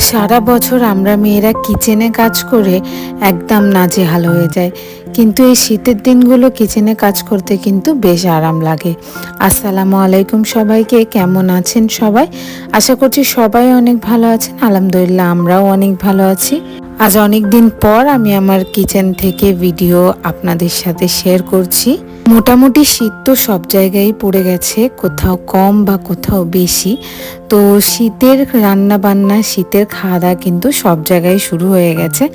সারা বছর আমরা মেয়েরা কিচেনে কাজ করে একদম নাজেহাল হয়ে যায়, কিন্তু এই শীতের দিনগুলো কিচেনে কাজ করতে কিন্তু বেশ আরাম লাগে। আসসালামু আলাইকুম সবাইকে, কেমন আছেন সবাই? আশা করছি সবাই অনেক ভালো আছেন। আলহামদুলিল্লাহ আমরাও অনেক ভালো আছি। আজ অনেক দিন পর আমি আমার কিচেন থেকে ভিডিও আপনাদের সাথে শেয়ার করছি। মোটামুটি শীত তো সব জায়গায় পড়ে গেছে, কোথাও কম বা কোথাও বেশি। তো শীতের রান্না বান্না, শীতের খাওয়া দাওয়া কিন্তু সব জায়গায় শুরু হয়ে গেছে।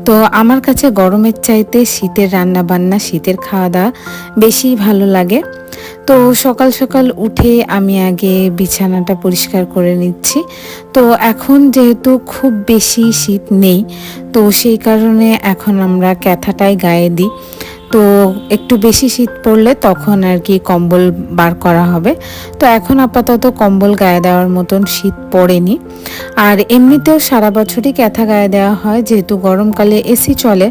তো আমার কাছে গরমের চাইতে শীতের রান্না বান্না, শীতের খাওয়া দাওয়া বেশি ভালো লাগে। তো সকাল সকাল উঠে আমি আগে বিছানাটা পরিষ্কার করে নিচ্ছি। তো এখন যেহেতু খুব বেশি শীত নেই, তো সেই কারণে এখন আমরা ক্যাথাটাই গায়ে দিই। তো একটু বেশি শীত পড়লে তখন আর কি কম্বল বার করা হবে। তো এখন আপাতত কম্বল গায়ে দেওয়ার মতন শীত পড়েনি। আর এমনিতেও সারা বছরই ক্যাথা গায়ে দেওয়া হয়, যেহেতু গরমকালে এসি চলে।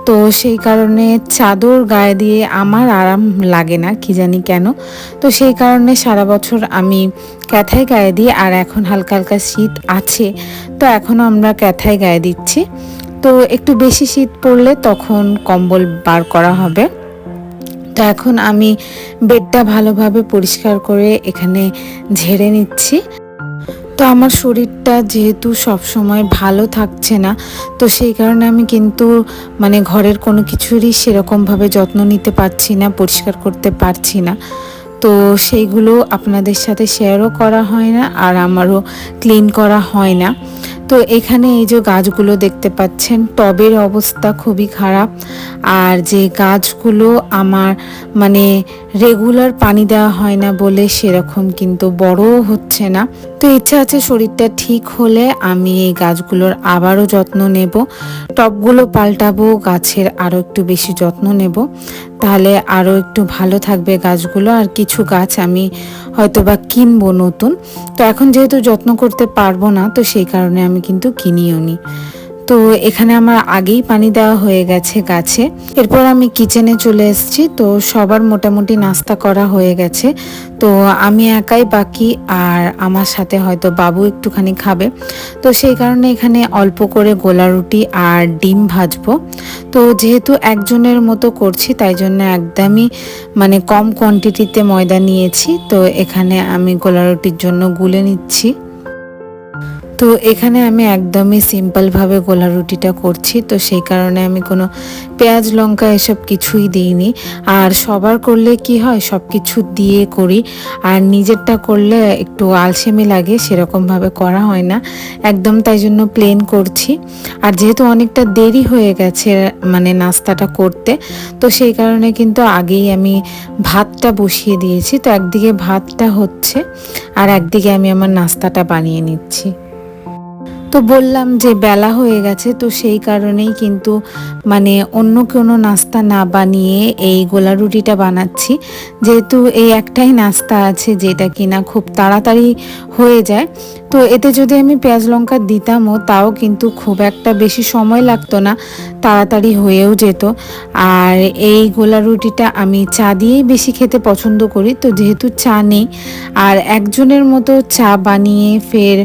তো সেই কারণে চাদর গায়ে দিয়ে আমার আরাম লাগে না, কি জানি কেন। তো সেই কারণে সারা বছর আমি ক্যাথাই গায়ে দিই। আর এখন হালকা হালকা শীত আছে, তো এখনও আমরা ক্যাথাই গায়ে দিচ্ছি। তো একটু বেশি শীত পড়লে তখন কম্বল বার করা হবে। তো এখন আমি বেডটা ভালোভাবে পরিষ্কার করে এখানে ঝেড়ে নিচ্ছি। তো আমার শরীরটা যেহেতু সব সময় ভালো থাকছে না, তো সেই কারণে আমি কিন্তু ঘরের কোনো কিছুরই সেরকমভাবে যত্ন নিতে পারছি না, পরিষ্কার করতে পারছি না। তো সেইগুলো আপনাদের সাথে শেয়ারও করা হয় না, আর আমারও ক্লিন করা হয় না। তো এখানে এই যে গাছগুলো দেখতে পাচ্ছেন, টবের অবস্থা খুবই খারাপ। আর যে গাছগুলো আমার রেগুলার পানি দেওয়া হয় না বলে সেরকম কিন্তু বড়ও হচ্ছে না। তো ইচ্ছা আছে শরীরটা ঠিক হলে আমি এই গাছগুলোর আবারও যত্ন নেব, টবগুলো পাল্টাবো, গাছের আরও একটু বেশি যত্ন নেব, তাহলে আরও একটু ভালো থাকবে গাছগুলো। আর কিছু গাছ আমি হয়তোবা কিনবো নতুন। তো এখন যেহেতু যত্ন করতে পারবো না, তো সেই কারণে আমি কিন্তু কিনিও নি। তো এখানে আমার আগেই পানি দেওয়া হয়ে গেছে গাছে। এরপর আমি কিচেনে চলে এসেছি। তো সবার মোটামুটি নাস্তা করা হয়ে গেছে। তো আমি একাই বাকি, আর আমার সাথে হয়তো বাবু একটুখানি খাবে। তো সেই কারণে এখানে অল্প করে গোলা রুটি আর ডিম ভাজবো। তো যেহেতু একজনের মতো করছি, তাই জন্য একদমই কম কোয়ান্টিটিতে ময়দা নিয়েছি। তো এখানে আমি গোলা রুটির জন্য গুলে নিচ্ছি। তো এখানে আমি একদমই সিম্পলভাবে গোলা রুটিটা করছি। তো সেই কারণে আমি কোনো পেঁয়াজ লঙ্কা এসব কিছুই দিইনি। আর সবার করলে কি হয়, সব কিছু দিয়ে করি, আর নিজেরটা করলে একটু আলসেমি লাগে, সেরকমভাবে করা হয় না একদম। তাই জন্য প্লেন করছি। আর যেহেতু অনেকটা দেরি হয়ে গেছে নাস্তাটা করতে, তো সেই কারণে কিন্তু আগেই আমি ভাতটা বসিয়ে দিয়েছি। তো একদিকে ভাতটা হচ্ছে, আর একদিকে আমি আমার নাস্তাটা বানিয়ে নিচ্ছি। তো বললাম যে বেলা হয়ে গেছে, তো সেই কারণেই কিন্তু অন্য কোনো নাস্তা না বানিয়ে এই গোলা রুটিটা বানাচ্ছি। যেহেতু এই একটাই নাস্তা আছে যেটা কিনা খুব তাড়াতাড়ি হয়ে যায়। তো এতে যদি আমি পেঁয়াজ লঙ্কা দিতামও, তাও কিন্তু খুব একটা বেশি সময় লাগতো না, তাড়াতাড়ি হয়েও যেত। আর এই গোলা রুটিটা আমি চা দিয়েই বেশি খেতে পছন্দ করি। তো যেহেতু চা নেই, আর একজনের মতো চা বানিয়ে ফের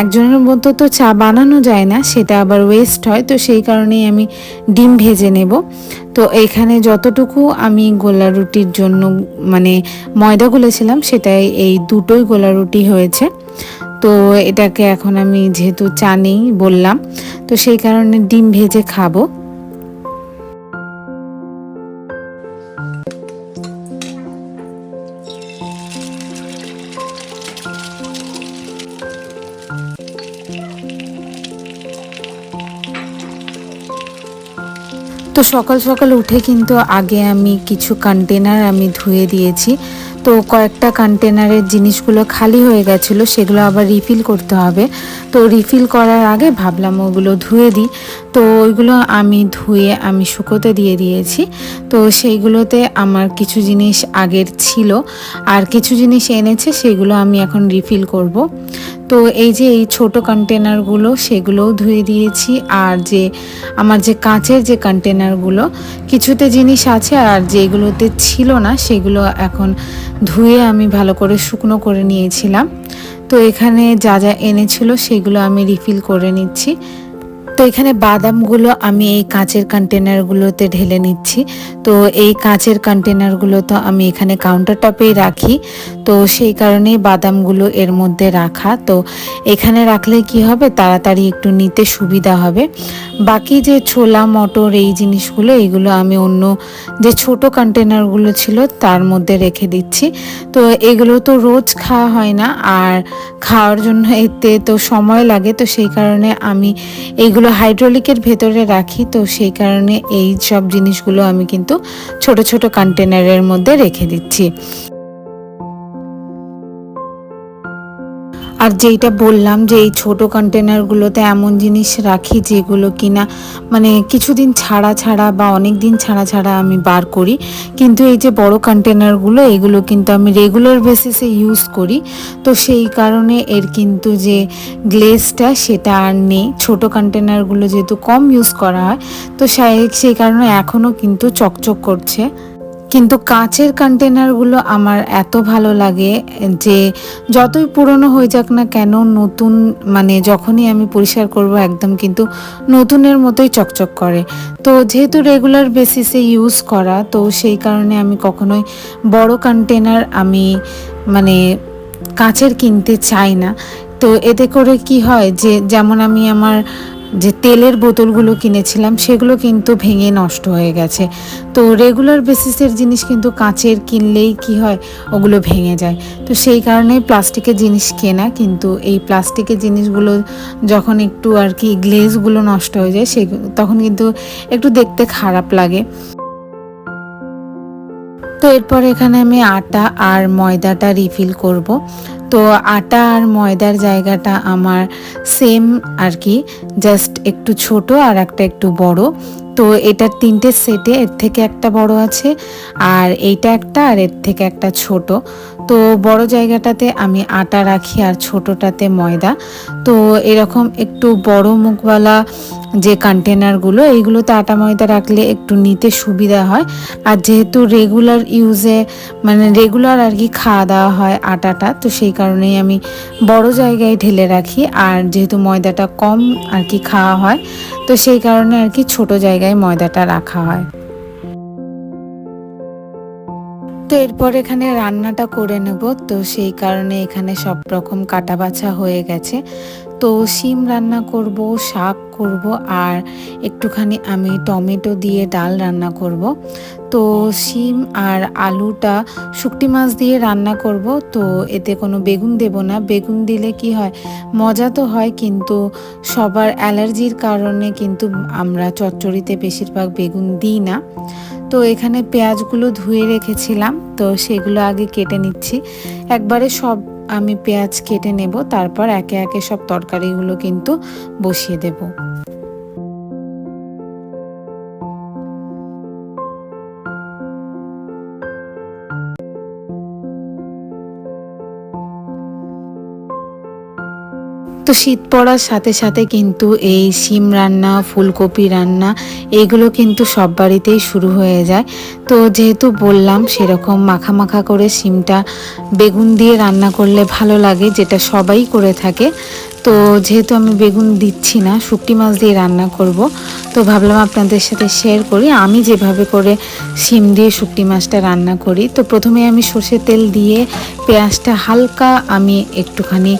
একজনের মতো তো চা বানানো যায় না, সেটা আবার ওয়েস্ট হয়। তো সেই কারণেই আমি ডিম ভেজে নেব। তো এইখানে যতটুকু আমি গোলা রুটির জন্য ময়দা গুলেছিলাম, সেটাই এই দুটোই গোলা রুটি হয়েছে। তো এটাকে এখন আমি যেহেতু চা নেই বললাম, তো সেই কারণে ডিম ভেজে খাবো। তো সকাল সকাল উঠে কিন্তু আগে আমি কিছু কন্টেনার আমি ধুয়ে দিয়েছি। তো কয়েকটা কন্টেনারের জিনিসগুলো খালি হয়ে গেছিলো, সেগুলো আবার রিফিল করতে হবে। তো রিফিল করার আগে ভাবলাম ওগুলো ধুয়ে দিই। তো ওইগুলো আমি ধুয়ে আমি শুকোতে দিয়ে দিয়েছি। তো সেইগুলোতে আমার কিছু জিনিস আগের ছিল, আর কিছু জিনিস এনেছে, সেগুলো আমি এখন রিফিল করব। তো এই যে এই ছোট কন্টেনারগুলো, সেগুলোও ধুয়ে দিয়েছি। আর যে আমার যে কাঁচের যে কন্টেনারগুলো, কিছুতে জিনিস আছে আর যেগুলোতে ছিল না, সেগুলো এখন ধুয়ে আমি ভালো করে শুকনো করে নিয়েছিলাম। তো এখানে যা যা এনেছিল সেগুলো আমি রিফিল করে নিচ্ছি। তো এখানে বাদামগুলো আমি এই কাঁচের কন্টেনারগুলোতে ঢেলে নিচ্ছি। তো এই কাঁচের কন্টেনারগুলো তো আমি এখানে কাউন্টার টপেই রাখি, তো সেই কারণেই বাদামগুলো এর মধ্যে রাখা। তো এখানে রাখলে কি হবে, তাড়াতাড়ি একটু নিতে সুবিধা হবে। বাকি যে ছোলা মটর এই জিনিসগুলো, এইগুলো আমি অন্য যে ছোট কন্টেনারগুলো ছিল তার মধ্যে রেখে দিচ্ছি। তো এগুলো তো রোজ খাওয়া হয় না, আর খাওয়ার জন্য এতে তো সময় লাগে, তো সেই কারণে আমি এইগুলো হাইড্রোলিকের ভেতরে রাখি। তো সেই কারণে এই সব জিনিসগুলো আমি কিন্তু ছোট ছোট কন্টেনারের মধ্যে রেখে দিচ্ছি। আর যেইটা বললাম যে এই ছোটো কন্টেনারগুলোতে এমন জিনিস রাখি যেগুলো কিনা মানে কিছুদিন ছাড়া ছাড়া বা অনেক দিন ছাড়া ছাড়া আমি বার করি, কিন্তু এই যে বড় কন্টেনারগুলো এগুলো কিন্তু আমি রেগুলার বেসিসে ইউজ করি। তো সেই কারণে এর কিন্তু যে গ্লেজটা সেটা আর নেই। ছোটো কন্টেনারগুলো যেহেতু কম ইউজ করা হয়, তো সেই কারণে এখনও কিন্তু চকচক করছে। কিন্তু কাঁচের কন্টেনারগুলো আমার এত ভালো লাগে যে যতই পুরনো হয়ে যাক না কেন, নতুন মানে যখনই আমি পরিষ্কার করব একদম কিন্তু নতুনের মতোই চকচক করে। তো যেহেতু রেগুলার বেসিসে ইউজ করা, তো সেই কারণে আমি কখনোই বড় কন্টেনার আমি মানে কাঁচের কিনতে চাই না। তো এতে করে কি হয় যে যেমন আমি আমার যে তেলের বোতলগুলো কিনেছিলাম সেগুলো কিন্তু ভেঙে নষ্ট হয়ে গেছে। তো রেগুলার বেসিসের জিনিস কিন্তু কাঁচের কিনলেই কি হয়, ওগুলো ভেঙে যায়। তো সেই কারণেই প্লাস্টিকের জিনিস কেনা, কিন্তু এই প্লাস্টিকের জিনিসগুলো যখন একটু আর কি গ্লেজগুলো নষ্ট হয়ে যায় তখন কিন্তু একটু দেখতে খারাপ লাগে। তো এরপর এখানে আমি আটা আর ময়দাটা রিফিল করব। তো আটা আর ময়দার জায়গাটা আমার সেম আর কি, জাস্ট একটু ছোট আর একটা একটু বড়। তো এটার 3টে সেটে এর থেকে একটা বড় আছে, আর এইটা একটা, আর এর থেকে একটা ছোট। তো বড় জায়গাটাতে আমি আটা রাখি আর ছোটটাতে ময়দা। তো এরকম একটু বড় মুখওয়ালা যে কন্টেনারগুলো, এইগুলোতে আটা ময়দা রাখলে একটু নিতে সুবিধা হয়। আর যেহেতু রেগুলার ইউজে মানে রেগুলার আর কি খাওয়া দাওয়া হয় আটাটা, তো সেই কারণেই আমি বড় জায়গায় ঢেলে রাখি। আর যেহেতু ময়দাটা কম আর কি খাওয়া হয়, তো সেই কারণে আর কি ছোট জায়গায় ময়দাটা রাখা হয়। তো এরপর এখানে রান্নাটা করে নেব, তো সেই কারণে এখানে সব রকম কাটা বাছা হয়ে গেছে। তো শিম রান্না করব, শাক করব, আর একটুখানি আমি টমেটো দিয়ে ডাল রান্না করব। তো শিম আর আলুটা শুকটি মাছ দিয়ে রান্না করব। তো এতে কোনো বেগুন দেব না, বেগুন দিলে কি হয়, মজা তো হয় কিন্তু সবার অ্যালার্জির কারণে কিন্তু আমরা চচ্চড়িতে বেশিরভাগ বেগুন দিই না। তো এখানে পেঁয়াজগুলো ধুয়ে রেখেছিলাম, তো সেগুলো আগে কেটে নিচ্ছি। একবারে সব আমি পেঁয়াজ কেটে নেব, তারপর একে একে সব তরকারিগুলো কিন্তু বসিয়ে দেব। তো শীত পড়ার সাথে সাথে কিন্তু এই শিম রান্না, ফুলকপি রান্না এইগুলো কিন্তু সব বাড়িতেই শুরু হয়ে যায়। তো যেহেতু বললাম সেরকম মাখা মাখা করে শিমটা বেগুন দিয়ে রান্না করলে ভালো লাগে, যেটা সবাই করে থাকে। তো যেহেতু আমি বেগুন দিচ্ছি না, শুকটি মাছ দিয়ে রান্না করব, তো ভাবলাম আপনাদের সাথে শেয়ার করি আমি যেভাবে করে শিম দিয়ে শুকটি মাছটা রান্না করি। তো প্রথমে আমি সর্ষের তেল দিয়ে পেঁয়াজটা হালকা আমি একটুখানি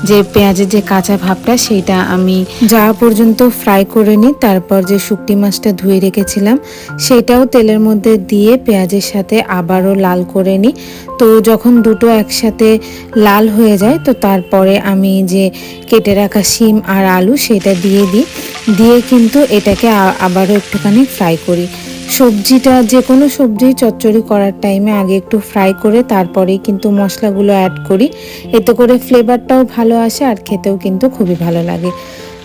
যে পেঁয়াজের যে কাঁচা ভাবটা সেইটা আমি যাওয়া পর্যন্ত ফ্রাই করে নিই। তারপর যে শুকটি মাছটা ধুয়ে রেখেছিলাম সেটাও তেলের মধ্যে দিয়ে পেঁয়াজের সাথে আবারও লাল করে নিই। তো যখন দুটো একসাথে লাল হয়ে যায়, তো তারপরে আমি যে কেটে রাখা শিম আর আলু সেটা দিয়ে দিই, দিয়ে কিন্তু এটাকে আবারও একটুখানি ফ্রাই করি। সবজিটা যে কোনো সবজি চচ্চড়ি করার টাইমে আগে একটু ফ্রাই করে তারপরেই কিন্তু মশলাগুলো অ্যাড করি, এতে করে ফ্লেভারটাও ভালো আসে আর খেতেও কিন্তু খুবই ভালো লাগে।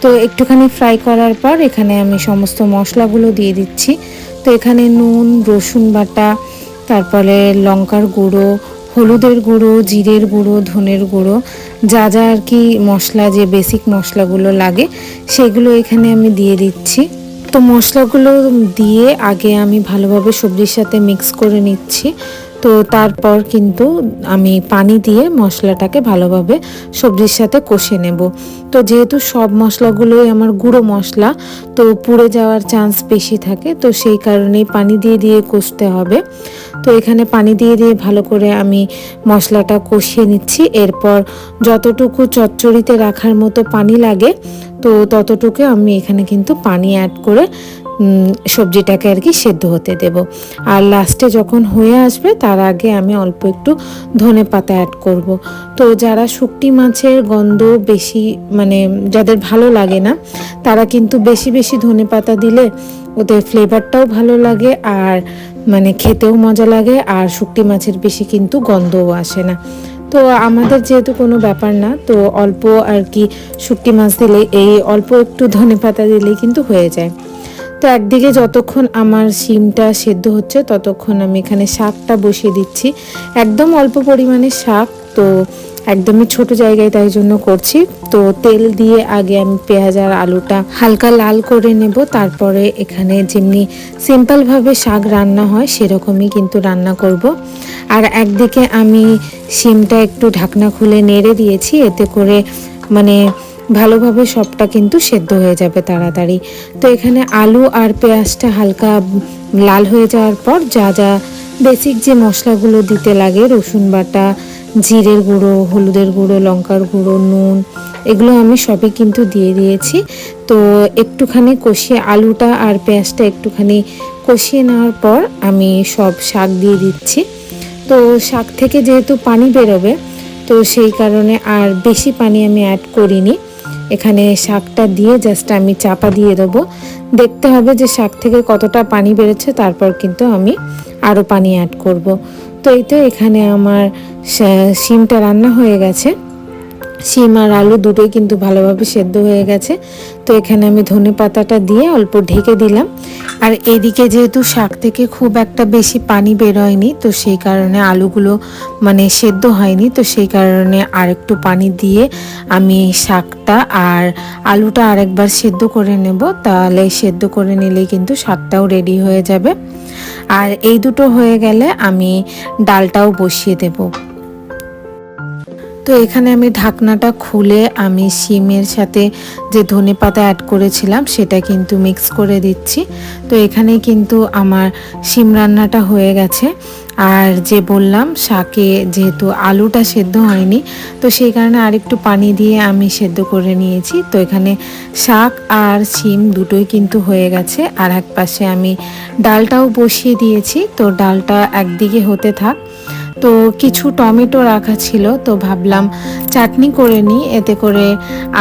তো একটুখানি ফ্রাই করার পর এখানে আমি সমস্ত মশলাগুলো দিয়ে দিচ্ছি। তো এখানে নুন, রসুন বাটা, তারপরে লঙ্কার গুঁড়ো, হলুদের গুঁড়ো, জিরের গুঁড়ো, ধনের গুঁড়ো, যা যা আর কি মশলা যে বেসিক মশলাগুলো লাগে সেগুলো এখানে আমি দিয়ে দিচ্ছি। তো মশলাগুলো দিয়ে আগে আমি ভালোভাবে সবজির সাথে মিক্স করে নিচ্ছি। তো তারপর কিন্তু আমি পানি দিয়ে মশলাটাকে ভালোভাবে সবজির সাথে কষে নেব। তো যেহেতু সব মশলাগুলোই আমার গুঁড়ো মশলা, তো পুড়ে যাওয়ার চান্স বেশি থাকে, তো সেই কারণেই পানি দিয়ে দিয়ে কষতে হবে। তো এখানে পানি দিয়ে দিয়ে ভালো করে আমি মশলাটা কষিয়ে নিচ্ছি। এরপর যতটুকু চচ্চড়িতে রাখার মতো পানি লাগে, তো ততটুকু আমি এখানে কিন্তু পানি অ্যাড করে সবজিটাকে আর কি সেদ্ধ হতে দেব। আর লাস্টে যখন হয়ে আসবে তার আগে আমি অল্প একটু ধনেপাতা অ্যাড করব। তো যারা শুকটি মাছের গন্ধ বেশি মানে যাদের ভালো লাগে না, তারা কিন্তু বেশি বেশি ধনেপাতা দিলে ওদের ফ্লেভারটাও ভালো লাগে, আর মানে খেতেও মজা লাগে, আর শুকটি মাছের বেশি কিন্তু গন্ধও আসে না। তো আমাদের যেহেতু কোনো ব্যাপার না, তো অল্প আর কি শুকটি মাছ দিলে এই অল্প একটু ধনেপাতা দিলেই কিন্তু হয়ে যায়। তো একদিকে যতক্ষণ আমার শিমটা সেদ্ধ হচ্ছে ততক্ষণ আমি এখানে শাকটা বসিয়ে দিচ্ছি। একদম অল্প পরিমাণে শাক, তো একদমই ছোট জায়গায় তাই জন্য করছি। তো তেল দিয়ে আগে আমি পেঁয়াজ আর আলুটা হালকা লাল করে নেব, তারপরে এখানে যেমনি সিম্পলভাবে শাক রান্না হয় সেরকমই কিন্তু রান্না করব। আর একদিকে আমি শিমটা একটু ঢাকনা খুলে নেড়ে দিয়েছি, এতে করে মানে ভালোভাবে সবটা কিন্তু সেদ্ধ হয়ে যাবে তাড়াতাড়ি। তো এখানে আলু আর পেঁয়াজটা হালকা লাল হয়ে যাওয়ার পর যা যা বেসিক যে মশলাগুলো দিতে লাগে, রসুন বাটা, জিরের গুঁড়ো, হলুদের গুঁড়ো, লঙ্কার গুঁড়ো, নুন, এগুলো আমি সবই কিন্তু দিয়ে দিয়েছি। তো একটুখানি কষিয়ে আলুটা আর পেঁয়াজটা একটুখানি কষিয়ে নেওয়ার পর আমি সব শাক দিয়ে দিচ্ছি। তো শাক থেকে যেহেতু পানি বেরোবে, তো সেই কারণে আর বেশি পানি আমি অ্যাড করিনি। এখানে শাকটা দিয়ে জাস্ট আমি চাপা দিয়ে দেবো। দেখতে হবে যে শাক থেকে কতটা পানি বেরোচ্ছে, তারপর কিন্তু আমি আরও পানি অ্যাড করব। তো এই তো এখানে আমার শিমটা রান্না হয়ে গেছে। শিম আর আলু দুটোই কিন্তু ভালোভাবে সেদ্ধ হয়ে গেছে। তো এখানে আমি ধনেপাতাটা দিয়ে অল্প ঢেকে দিলাম। আর এদিকে যেহেতু শাক থেকে খুব একটা বেশি পানি বেরোয়নি, তো সেই কারণে আলুগুলো মানে সেদ্ধ হয়নি, তো সেই কারণে আরেকটু পানি দিয়ে আমি শাকটা আর আলুটা আরেকবার সেদ্ধ করে নেব। তাহলে সেদ্ধ করে নিলেই কিন্তু শাকটাও রেডি হয়ে যাবে। আর এই দুটো হয়ে গেলে আমি ডালটাও বসিয়ে দেবো। তো এখানে আমি ঢাকনাটা খুলে আমি শিমের সাথে যে ধনেপাতা অ্যাড করেছিলাম সেটা কিন্তু মিক্স করে দিচ্ছি। তো এখানে কিন্তু আমার শিম রান্নাটা হয়ে গেছে। আর যে বললাম শাকে যেহেতু আলুটা সেদ্ধ হয়নি, তো সেই কারণে আরেকটু পানি দিয়ে আমি সেদ্ধ করে নিয়েছি। তো এখানে শাক আর শিম দুটোই কিন্তু হয়ে গেছে। আর এক পাশে আমি ডালটাও বসিয়ে দিয়েছি। তো ডালটা একদিকে হতে থাক। তো কিছু টমেটো রাখা ছিল, তো ভাবলাম চাটনি করে নিই, এতে করে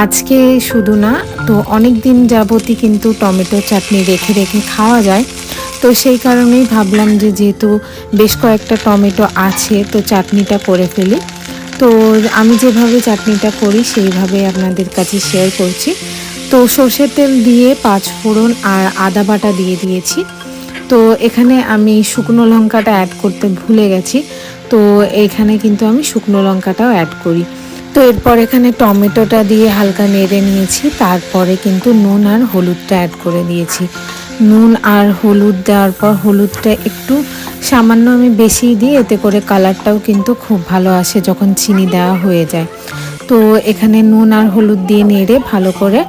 আজকে শুধু না, তো অনেক দিন যাবতই কিন্তু টমেটো চাটনি রেখে রেখে খাওয়া যায়। তো সেই কারণেই ভাবলাম যে যেহেতু বেশ কয়েকটা টমেটো আছে, তো চাটনিটা করে ফেলি। তো আমি যেভাবে চাটনিটা করি সেইভাবে আপনাদের কাছে শেয়ার করছি। তো সর্ষের তেল দিয়ে 5 ফোড়ন আর আদা বাটা দিয়ে দিয়েছি। তো এখানে আমি শুকনো লঙ্কাটা অ্যাড করতে ভুলে গেছি, তো এখানে কিন্তু আমি শুকনো লঙ্কাটাও অ্যাড করি। তো এরপর এখানে টমেটোটা দিয়ে হালকা নেড়ে নিয়েছি, তারপরে কিন্তু নুন আর হলুদটা অ্যাড করে দিয়েছি। নুন আর হলুদ দেওয়ার পর হলুদটা একটু সামান্য আমি বেশি দিই, এতে করে কালারটাও কিন্তু খুব ভালো আসে যখন চিনি দেওয়া হয়ে যায়। তো এখানে নুন আর হলুদ দিয়ে নেড়ে ভালো করে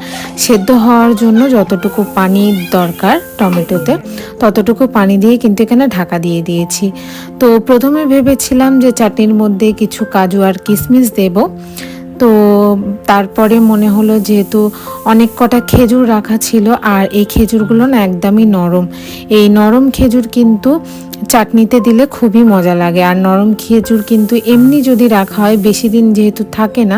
সেদ্ধ হওয়ার জন্য যতটুকু পানি দরকার টমেটোতে, ততটুকু পানি দিয়ে কিন্তু এখানে ঢাকা দিয়ে দিয়েছি। তো প্রথমে ভেবেছিলাম যে চাটনির মধ্যে কিছু কাজু আর কিশমিশ দেব, তো তারপরে মনে হলো যেহেতু অনেক কটা খেজুর রাখা ছিল, আর এই খেজুরগুলো না একদমই নরম, এই নরম খেজুর কিন্তু চাটনিতে দিলে খুবই মজা লাগে। আর নরম খেজুর কিন্তু এমনি যদি রাখা হয় বেশি দিন যেহেতু থাকে না,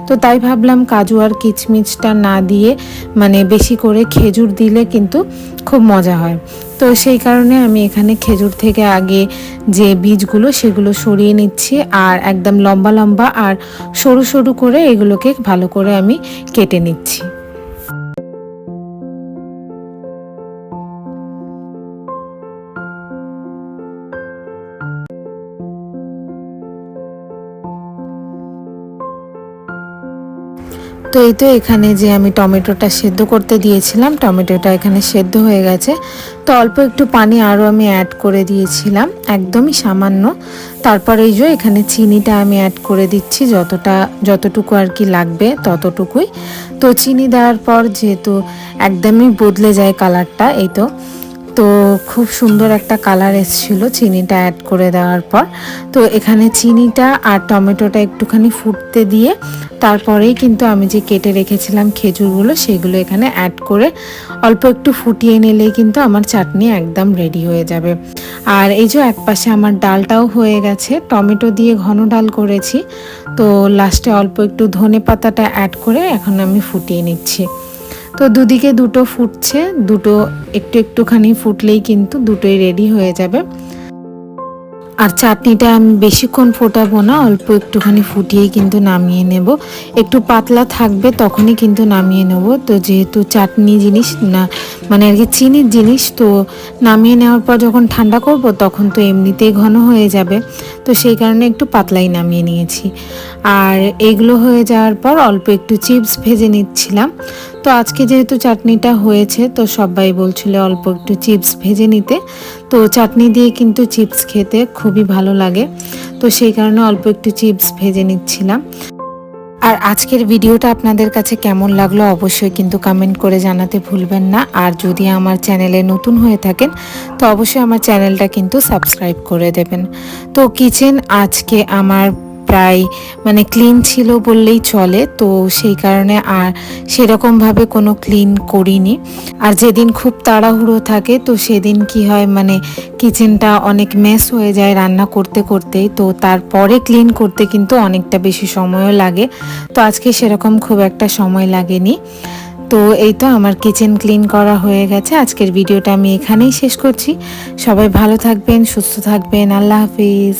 তো তাই ভাবলাম কাজু আর কিশমিশটা না দিয়ে মানে বেশি করে খেজুর দিলে কিন্তু খুব মজা হয়। তো সেই কারণে আমি এখানে খেজুর থেকে আগে যে বীজগুলো সেগুলো সরিয়ে নিচ্ছি, আর একদম লম্বা লম্বা আর সরু সরু করে এগুলোকে ভালো করে আমি কেটে নিচ্ছি। তো এই তো এখানে যে আমি টমেটোটা সেদ্ধ করতে দিয়েছিলাম, টমেটোটা এখানে সেদ্ধ হয়ে গেছে। তো অল্প একটু পানি আরও আমি অ্যাড করে দিয়েছিলাম, একদমই সামান্য। তারপর এই যে এখানে চিনিটা আমি অ্যাড করে দিচ্ছি, যতটুকু আর কি লাগবে ততটুকুই। তো চিনি দেওয়ার পর যেহেতু একদমই বদলে যায় কালারটা, এই তো খুব সুন্দর একটা কালার এসেছিলো চিনিটা অ্যাড করে দেওয়ার পর। তো এখানে চিনিটা আর টমেটোটা একটুখানি ফুটতে দিয়ে তারপরেই কিন্তু আমি যে কেটে রেখেছিলাম খেজুরগুলো সেগুলো এখানে অ্যাড করে অল্প একটু ফুটিয়ে নিলেই কিন্তু আমার চাটনি একদম রেডি হয়ে যাবে। আর এই যে একপাশে আমার ডালটাও হয়ে গেছে, টমেটো দিয়ে ঘন ডাল করেছি। তো লাস্টে অল্প একটু ধনে পাতাটা অ্যাড করে এখন আমি ফুটিয়ে নিচ্ছি। তো দুদিকে দুটো ফুটছে, দুটো একটুখানি ফুটলেই কিন্তু দুটোই রেডি হয়ে যাবে। আর চাটনিটা আমি বেশিক্ষণ ফোটাবো না, অল্প একটুখানি ফুটিয়েই কিন্তু নামিয়ে নেব। একটু পাতলা থাকবে তখনই কিন্তু নামিয়ে নেব। তো যেহেতু চাটনি জিনিস না, মানে আর কি চিনির জিনিস, তো নামিয়ে নেওয়ার পর যখন ঠান্ডা করব তখন তো এমনিতেই ঘন হয়ে যাবে। তো সেই কারণে একটু পাতলাই নামিয়ে নিয়েছি। আর এগুলো হয়ে যাওয়ার পর অল্প একটু চিপস ভেজে নিচ্ছিলাম। তো আজকে যেহেতু চাটনিটা হয়েছে তো সবাই বলছিল অল্প একটু চিপস ভেজে নিতে। তো চাটনি দিয়ে কিন্তু চিপস খেতে খুবই ভালো লাগে, তো সেই কারণে অল্প একটু চিপস ভেজে নিচ্ছিলাম। আর আজকের ভিডিওটা আপনাদের কাছে কেমন লাগলো অবশ্যই কিন্তু কমেন্ট করে জানাতে ভুলবেন না। আর যদি আমার চ্যানেলে নতুন হয়ে থাকেন তো অবশ্যই আমার চ্যানেলটা কিন্তু সাবস্ক্রাইব করে দেবেন। তো কিচেন আজকে আমার প্রায় মানে ক্লিন ছিল বললেই চলে, তো সেই কারণে আর সেরকমভাবে কোনো ক্লিন করিনি। আর যেদিন খুব তাড়াহুড়ো থাকে তো সেদিন কি হয়, মানে কিচেনটা অনেক মেস হয়ে যায় রান্না করতে করতেই, তো তারপরে ক্লিন করতে কিন্তু অনেকটা বেশি সময়ও লাগে। তো আজকে সেরকম খুব একটা সময় লাগেনি। তো এই তো আমার কিচেন ক্লিন করা হয়ে গেছে। আজকের ভিডিওটা আমি এখানেই শেষ করছি। সবাই ভালো থাকবেন, সুস্থ থাকবেন, আল্লাহ হাফিজ।